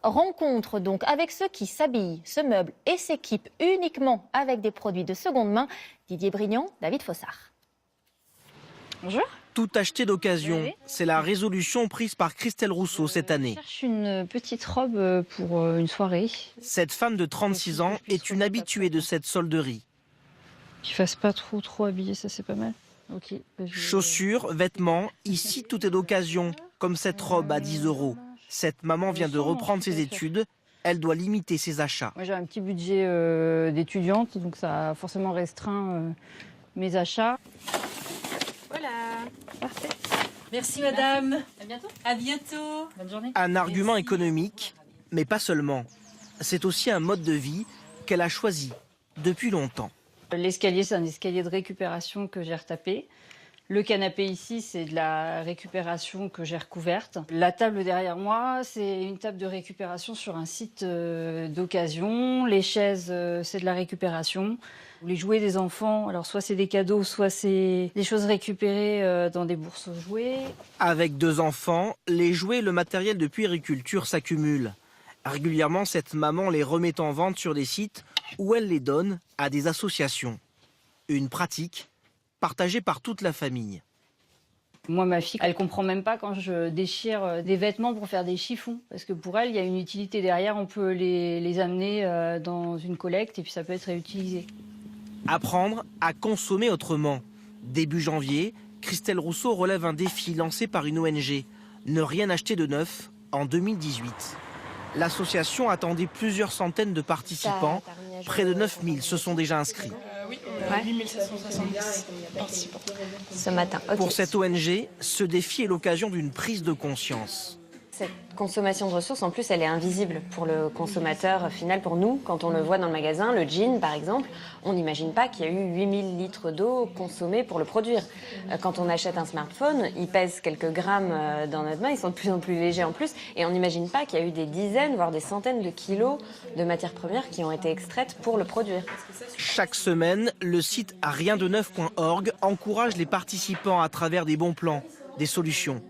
rencontre donc avec ceux qui s'habillent, se meublent et s'équipent uniquement avec des produits de seconde main. Didier Brignon, David Fossard. Bonjour. Tout acheter d'occasion, c'est la résolution prise par Christelle Rousseau cette année. Je cherche une petite robe pour une soirée. Cette femme de 36 ans est une habituée de cette solderie. Qu'il fasse pas trop habillé, ça c'est pas mal. Ok. Chaussures, vêtements, ici tout est d'occasion, comme cette robe à 10 €. Cette maman vient de reprendre ses études, elle doit limiter ses achats. Moi j'ai un petit budget d'étudiante, donc ça a forcément restreint mes achats. Voilà. Parfait. Merci madame. À bientôt. À bientôt. Bonne journée. Un argument économique, mais pas seulement. C'est aussi un mode de vie qu'elle a choisi depuis longtemps. L'escalier, c'est un escalier de récupération que j'ai retapé. Le canapé ici, c'est de la récupération que j'ai recouverte. La table derrière moi, c'est une table de récupération sur un site d'occasion. Les chaises, c'est de la récupération. Les jouets des enfants, alors soit c'est des cadeaux, soit c'est des choses récupérées dans des bourses aux jouets. Avec 2 enfants, les jouets et le matériel de puériculture s'accumulent. Régulièrement, cette maman les remet en vente sur des sites où elle les donne à des associations. Une pratique partagée par toute la famille. Moi, ma fille, elle comprend même pas quand je déchire des vêtements pour faire des chiffons. Parce que pour elle, il y a une utilité derrière. On peut les amener dans une collecte et puis ça peut être réutilisé. Apprendre à consommer autrement. Début janvier, Christelle Rousseau relève un défi lancé par une ONG. Ne rien acheter de neuf en 2018. L'association attendait plusieurs centaines de participants. Près de 9000 se sont déjà inscrits. Oui, on a 8770 participants. Ce matin. Okay. Pour cette ONG, ce défi est l'occasion d'une prise de conscience. Cette consommation de ressources, en plus, elle est invisible pour le consommateur final, pour nous. Quand on le voit dans le magasin, le jean, par exemple, on n'imagine pas qu'il y a eu 8000 litres d'eau consommés pour le produire. Quand on achète un smartphone, il pèse quelques grammes dans notre main, ils sont de plus en plus légers en plus, et on n'imagine pas qu'il y a eu des dizaines, voire des centaines de kilos de matières premières qui ont été extraites pour le produire. Chaque semaine, le site ariendeneuf.org encourage les participants à travers des bons plans, des solutions.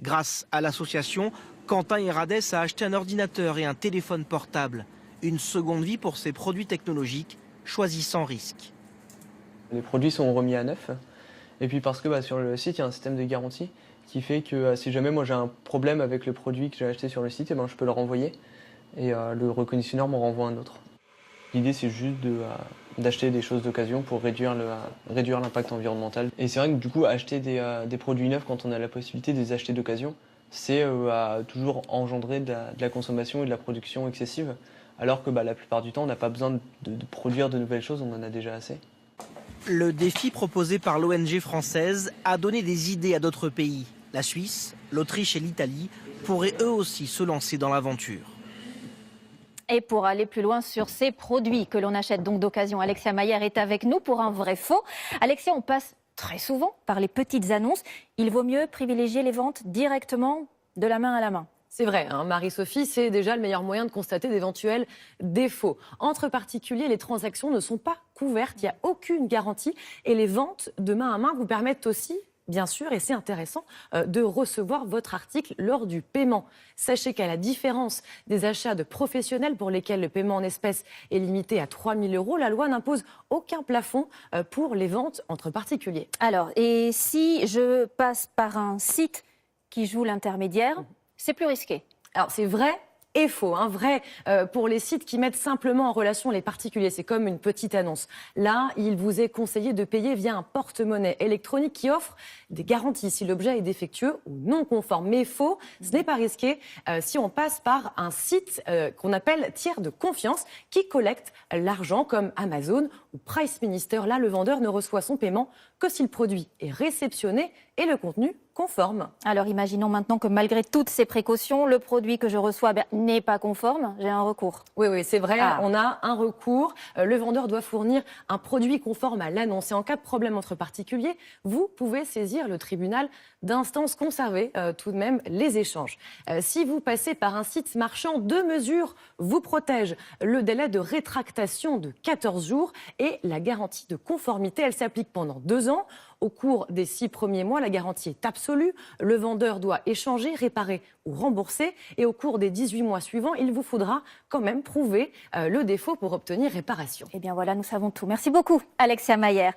Grâce à l'association, Quentin Hérades a acheté un ordinateur et un téléphone portable. Une seconde vie pour ses produits technologiques, choisis sans risque. Les produits sont remis à neuf. Et puis parce que sur le site, il y a un système de garantie qui fait que si jamais moi j'ai un problème avec le produit que j'ai acheté sur le site, je peux le renvoyer. Et le reconditionneur m'en renvoie un autre. L'idée, c'est juste d'acheter des choses d'occasion pour réduire l'impact environnemental. Et c'est vrai que du coup, acheter des produits neufs quand on a la possibilité de les acheter d'occasion, c'est toujours engendrer de la consommation et de la production excessive. Alors que la plupart du temps, on n'a pas besoin de produire de nouvelles choses, on en a déjà assez. Le défi proposé par l'ONG française a donné des idées à d'autres pays. La Suisse, l'Autriche et l'Italie pourraient eux aussi se lancer dans l'aventure. Et pour aller plus loin sur ces produits que l'on achète donc d'occasion, Alexia Mayer est avec nous pour un vrai faux. Alexia, on passe très souvent par les petites annonces. Il vaut mieux privilégier les ventes directement de la main à la main. C'est vrai, Marie-Sophie, c'est déjà le meilleur moyen de constater d'éventuels défauts. Entre particuliers, les transactions ne sont pas couvertes, il n'y a aucune garantie. Et les ventes de main à main vous permettent aussi, bien sûr, et c'est intéressant, de recevoir votre article lors du paiement. Sachez qu'à la différence des achats de professionnels pour lesquels le paiement en espèces est limité à 3 000 €, la loi n'impose aucun plafond pour les ventes entre particuliers. Alors, et si je passe par un site qui joue l'intermédiaire, c'est plus risqué. Alors, c'est vrai et faux. Vrai pour les sites qui mettent simplement en relation les particuliers. C'est comme une petite annonce. Là, il vous est conseillé de payer via un porte-monnaie électronique qui offre des garanties si l'objet est défectueux ou non conforme. Mais faux, ce n'est pas risqué si on passe par un site qu'on appelle tiers de confiance qui collecte l'argent comme Amazon ou Price Minister. Là, le vendeur ne reçoit son paiement que si le produit est réceptionné et le contenu conforme. Alors imaginons maintenant que malgré toutes ces précautions, le produit que je reçois n'est pas conforme, j'ai un recours. Oui, c'est vrai, on a un recours. Le vendeur doit fournir un produit conforme à l'annonce. Et en cas de problème entre particuliers, vous pouvez saisir le tribunal d'instance conserver tout de même les échanges. Si vous passez par un site marchand, 2 mesures vous protègent. Le délai de rétractation de 14 jours et la garantie de conformité, elle s'applique pendant 2 ans. Au cours des 6 premiers mois, la garantie est absolue. Le vendeur doit échanger, réparer ou rembourser. Et au cours des 18 mois suivants, il vous faudra quand même prouver le défaut pour obtenir réparation. Eh bien voilà, nous savons tout. Merci beaucoup, Alexia Mayer.